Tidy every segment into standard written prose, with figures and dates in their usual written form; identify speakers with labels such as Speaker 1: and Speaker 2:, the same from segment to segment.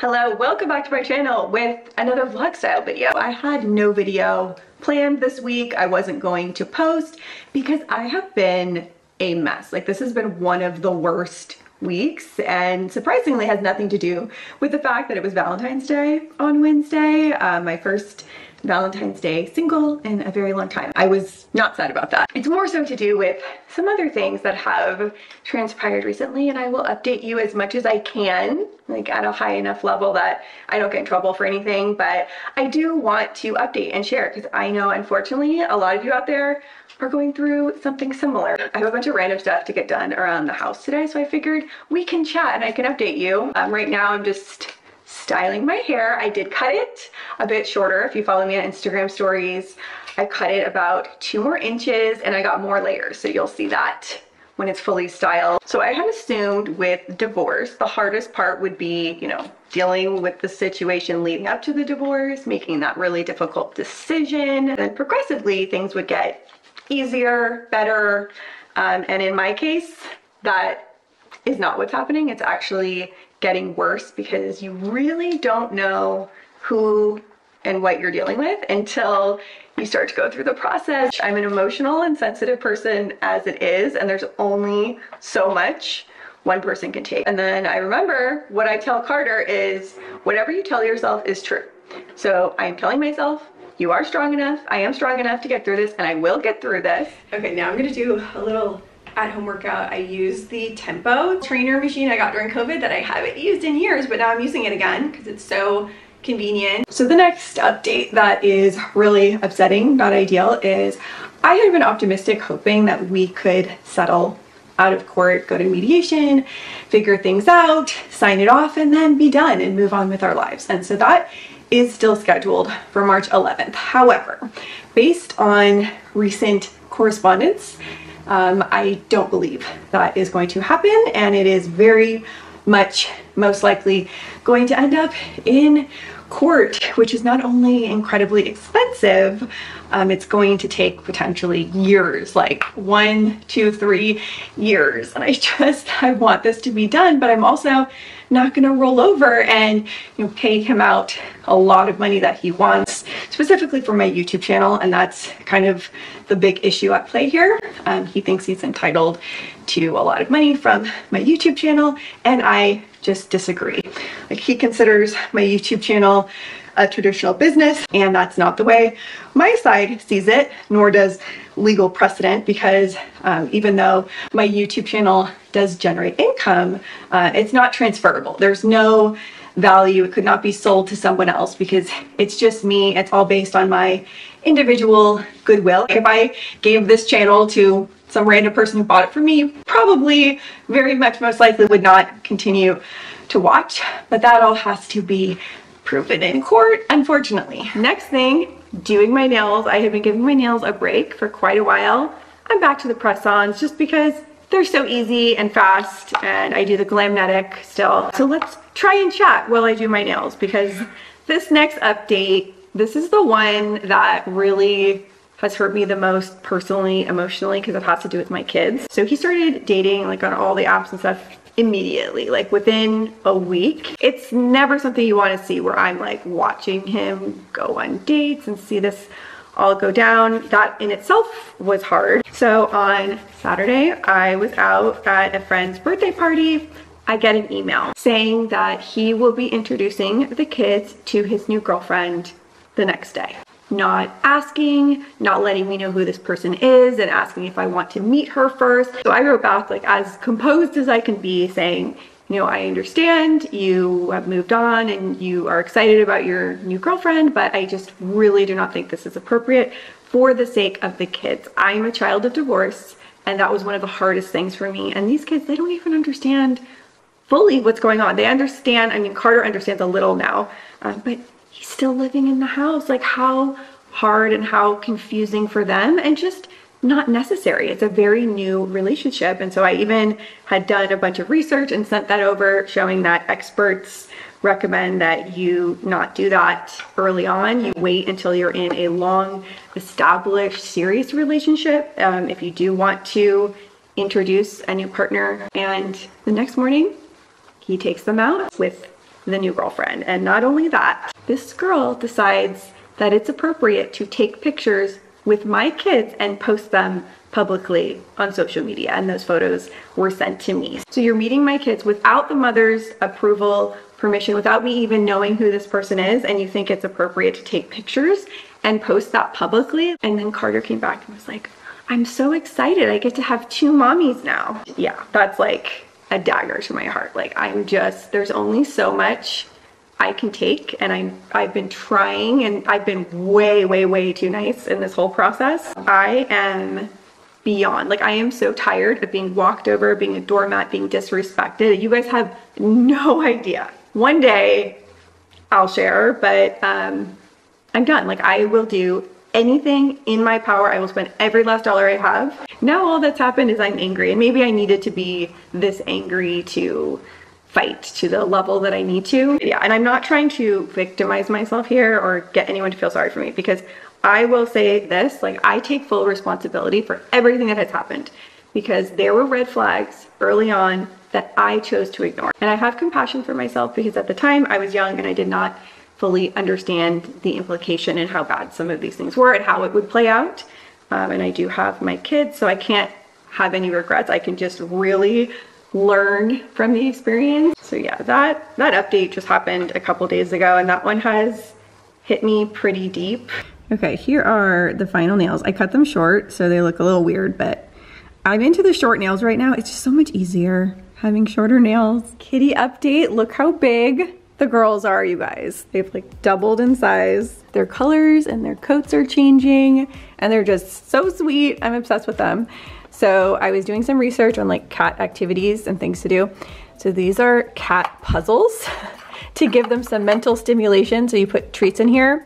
Speaker 1: Hello, welcome back to my channel with another vlog style video. I had no video planned this week. I wasn't going to post because I have been a mess. Like, this has been one of the worst weeks, and surprisingly has nothing to do with the fact that it was Valentine's Day on Wednesday. My first Valentine's Day single in a very long time. I was not sad about that. It's more so to do with some other things that have transpired recently, and I will update you as much as I can, like at a high enough level that I don't get in trouble for anything. But I do want to update and share because I know, unfortunately, a lot of you out there are going through something similar. I have a bunch of random stuff to get done around the house today, so I figured we can chat and I can update you. Right now I'm just styling my hair. I did cut it a bit shorter. If you follow me on Instagram stories, I cut it about 2 more inches and I got more layers, so you'll see that when it's fully styled. So I had assumed with divorce, the hardest part would be, you know, dealing with the situation leading up to the divorce, making that really difficult decision. And progressively things would get easier, better. And in my case, that is not what's happening. It's actually getting worse because you really don't know who and what you're dealing with until you start to go through the process. I'm an emotional and sensitive person as it is, and there's only so much one person can take. And then I remember what I tell Carter is whatever you tell yourself is true. So I am telling myself, you are strong enough, I am strong enough to get through this, and I will get through this. Okay, now I'm gonna do a little at-home workout. I use the Tempo trainer machine I got during COVID that I haven't used in years, but now I'm using it again because it's so convenient. So the next update that is really upsetting, not ideal, is I had been optimistic, hoping that we could settle out of court, go to mediation, figure things out, sign it off, and then be done and move on with our lives. And so that is still scheduled for March 11th. However, based on recent correspondence, I don't believe that is going to happen, and it is very much most likely going to end up in court, which is not only incredibly expensive, it's going to take potentially years, like 1, 2, 3 years. And I want this to be done, but I'm also not going to roll over and, you know, pay him out a lot of money that he wants, specifically for my YouTube channel. And that's kind of the big issue at play here. He thinks he's entitled to a lot of money from my YouTube channel, and I just disagree. Like, he considers my YouTube channel a traditional business, and that's not the way my side sees it, nor does legal precedent, because even though my YouTube channel does generate income, it's not transferable. There's no value. It could not be sold to someone else because it's just me. It's all based on my individual goodwill. If I gave this channel to some random person who bought it from me, probably very much most likely would not continue to watch, but that all has to be proven in court, unfortunately. Next thing, doing my nails. I have been giving my nails a break for quite a while. I'm back to the press-ons just because they're so easy and fast, and I do the Glamnetic still. So let's try and chat while I do my nails, because this next update, this is the one that really has hurt me the most personally, emotionally, because it has to do with my kids. So he started dating like on all the apps and stuff immediately, like within a week. It's never something you want to see, where I'm like watching him go on dates and see this all go down. That in itself was hard. So on Saturday, I was out at a friend's birthday party. I get an email saying that he will be introducing the kids to his new girlfriend the next day. Not asking, not letting me know who this person is, and asking if I want to meet her first. So I wrote back, like, as composed as I can be, saying, you know, I understand you have moved on and you are excited about your new girlfriend, but I just really do not think this is appropriate for the sake of the kids. I am a child of divorce, and that was one of the hardest things for me. And these kids, they don't even understand fully what's going on. They understand, I mean, Carter understands a little now, but he's still living in the house. Like, how hard and how confusing for them, and just not necessary. It's a very new relationship. And so I even had done a bunch of research and sent that over, showing that experts recommend that you not do that early on. You wait until you're in a long established serious relationship if you do want to introduce a new partner. And the next morning he takes them out with the new girlfriend. And not only that, this girl decides that it's appropriate to take pictures with my kids and post them publicly on social media, and those photos were sent to me. So you're meeting my kids without the mother's approval, permission, without me even knowing who this person is, and you think it's appropriate to take pictures and post that publicly. And then Carter came back and was like, I'm so excited, I get to have 2 mommies now. Yeah, that's like a dagger to my heart. Like, there's only so much I can take, and I've been trying, and I've been way too nice in this whole process. I am beyond, like, I am so tired of being walked over, being a doormat, being disrespected. You guys have no idea. One day I'll share, but I'm done. Like, I will do anything in my power. I will spend every last dollar I have. Now all that's happened is I'm angry, and maybe I needed to be this angry to fight to the level that I need to. Yeah, and I'm not trying to victimize myself here or get anyone to feel sorry for me, because I will say this, like, I take full responsibility for everything that has happened, because there were red flags early on that I chose to ignore. And I have compassion for myself, because at the time I was young and I did not fully understand the implication and how bad some of these things were and how it would play out. And I do have my kids, so I can't have any regrets. I can just really learn from the experience. So yeah, that update just happened a couple days ago, and that one has hit me pretty deep. Okay, here are the final nails. I cut them short, so they look a little weird, but I'm into the short nails right now. It's just so much easier having shorter nails. Kitty update, look how big the girls are, you guys. They've like doubled in size. Their colors and their coats are changing, and they're just so sweet. I'm obsessed with them. So I was doing some research on like cat activities and things to do. So these are cat puzzles to give them some mental stimulation. So you put treats in here,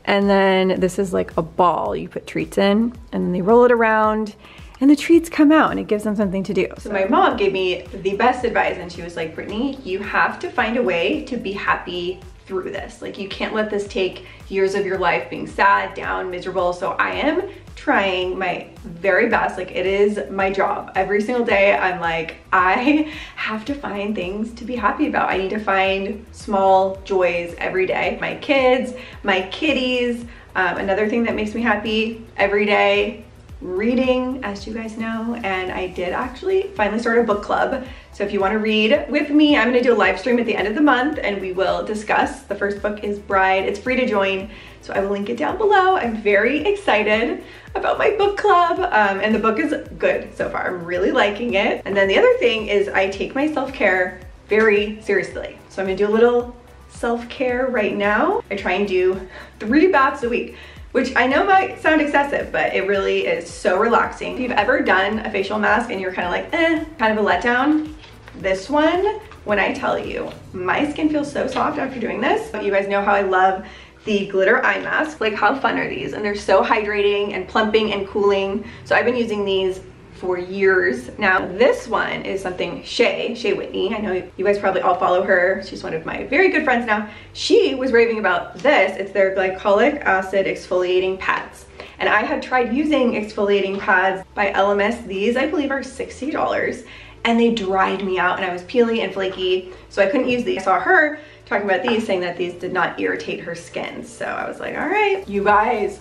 Speaker 1: and then this is like a ball you put treats in, and then they roll it around and the treats come out, and it gives them something to do. So my mom gave me the best advice, and she was like, Brittany, you have to find a way to be happy through this. Like, you can't let this take years of your life being sad, down, miserable. So I am trying my very best. Like, it is my job. Every single day I'm like, I have to find things to be happy about. I need to find small joys every day. My kids, my kitties. Another thing that makes me happy every day, reading, as you guys know. And I did actually finally start a book club. So if you want to read with me, I'm going to do a live stream at the end of the month, and we will discuss. The first book is Bride. It's free to join, so I will link it down below. I'm very excited about my book club, and the book is good so far. I'm really liking it. And then the other thing is I take my self-care very seriously. So I'm going to do a little self-care right now. I try and do 3 baths a week, which I know might sound excessive, but it really is so relaxing. If you've ever done a facial mask and you're kind of like, kind of a letdown, this one, when I tell you, my skin feels so soft after doing this. You guys know how I love the glitter eye mask. Like, how fun are these? And they're so hydrating and plumping and cooling. So I've been using these for years now. This one is something Shay Whitney, I know you guys probably all follow her. She's one of my very good friends now. She was raving about this. It's their glycolic acid exfoliating pads. And I had tried using exfoliating pads by LMS. These, I believe, are $60, and they dried me out, and I was peely and flaky, so I couldn't use these. I saw her talking about these, saying that these did not irritate her skin. So I was like, all right, you guys,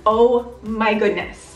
Speaker 1: oh my goodness,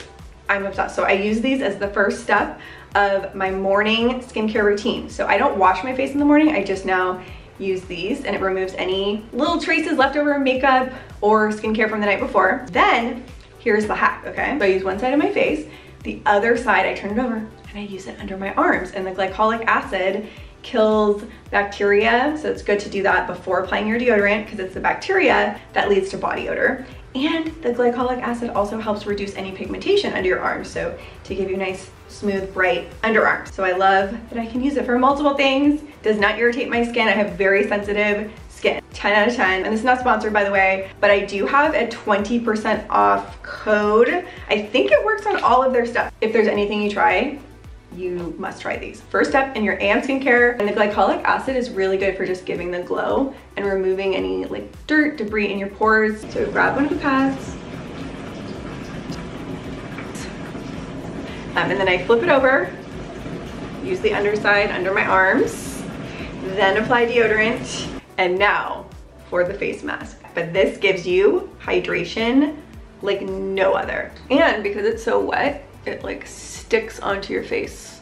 Speaker 1: I'm obsessed. So I use these as the first step of my morning skincare routine. So I don't wash my face in the morning, I just now use these, and it removes any little traces, leftover makeup or skincare from the night before. Then here's the hack, okay? So I use one side of my face, the other side I turn it over and I use it under my arms, and the glycolic acid kills bacteria, so it's good to do that before applying your deodorant, because it's the bacteria that leads to body odor. And the glycolic acid also helps reduce any pigmentation under your arms, so to give you nice, smooth, bright underarms. So I love that I can use it for multiple things. Does not irritate my skin. I have very sensitive skin. 10 out of 10. And this is not sponsored, by the way, but I do have a 20% off code. I think it works on all of their stuff. If there's anything you try, you must try these. First step in your AM skincare, and the glycolic acid is really good for just giving the glow and removing any like dirt, debris in your pores. So grab one of the pads, and then I flip it over, use the underside under my arms, then apply deodorant, And now for the face mask. But this gives you hydration like no other. And because it's so wet, it like sticks onto your face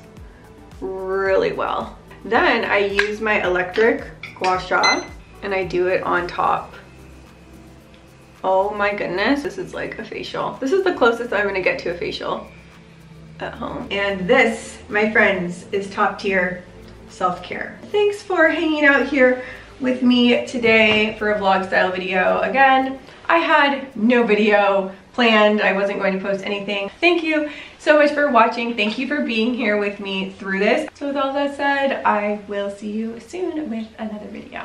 Speaker 1: really well. Then I use my electric gua sha and I do it on top. Oh my goodness, this is like a facial. This is the closest I'm gonna get to a facial at home. And this, my friends, is top tier self-care. Thanks for hanging out here with me today for a vlog style video. Again, I had no video planned. I wasn't going to post anything. Thank you so much for watching. Thank you for being here with me through this. So with all that said, I will see you soon with another video.